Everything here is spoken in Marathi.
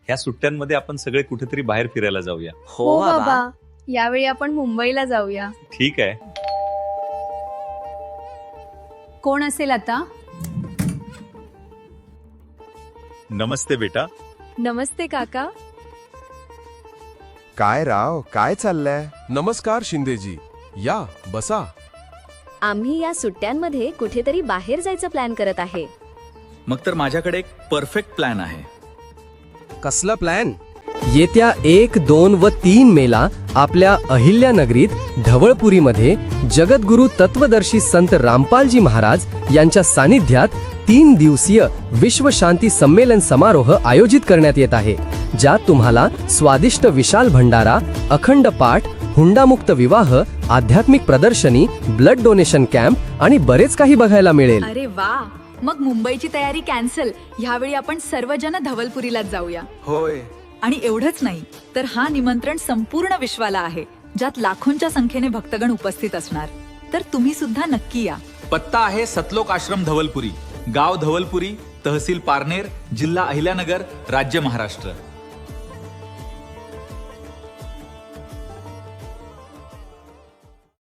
ह्या सुट्ट्यांमध्ये आपण सगळे कुठेतरी बाहेर फिरायला जाऊया. हो बाबा, यावेळी आपण मुंबईला जाऊया. ठीक आहे. कोण असेल आता? नमस्ते बेटा. नमस्ते काका. काय राव, काय चाललंय? नमस्कार शिंदेजी, या बसा. आम्ही या सुट्ट्यांमध्ये कुठेतरी बाहेर जायचं प्लॅन करत आहे. मग तर माझ्याकडे एक परफेक्ट प्लॅन आहे. कसला प्लॅन? येत्या 1, 2 व 3 मेला आपल्या अहिल्यानगरीत ढवळपुरीमध्ये जगद्गुरु तत्वदर्शी संत रामपालजी महाराज यांच्या सानिध्यात 3 दिवसीय विश्व शांती संमेलन समारोह आयोजित करण्यात येत आहे, ज्यात तुम्हाला स्वादिष्ट विशाल भंडारा, अखंड पाठ, हुंडामुक्त विवाह, आध्यात्मिक प्रदर्शनी, ब्लड डोनेशन कॅम्प आणि बरेच काही बघायला मिळेल. अरे वा, मग मुंबईची तयारी कॅन्सल. ह्यावेळी आपण सर्वजण धवलपुरीलाच जाऊया. होय. आणि एवढंच नाही तर हा निमंत्रण संपूर्ण विश्वाला आहे, ज्यात लाखोंच्या संख्येने भक्तगण उपस्थित असणार. तर तुम्ही सुद्धा नक्की या. पत्ता आहे सतलोक आश्रम धवलपुरी, गाव धवलपुरी, तहसील पारनेर, जिल्हा अहिल्यानगर, राज्य महाराष्ट्र.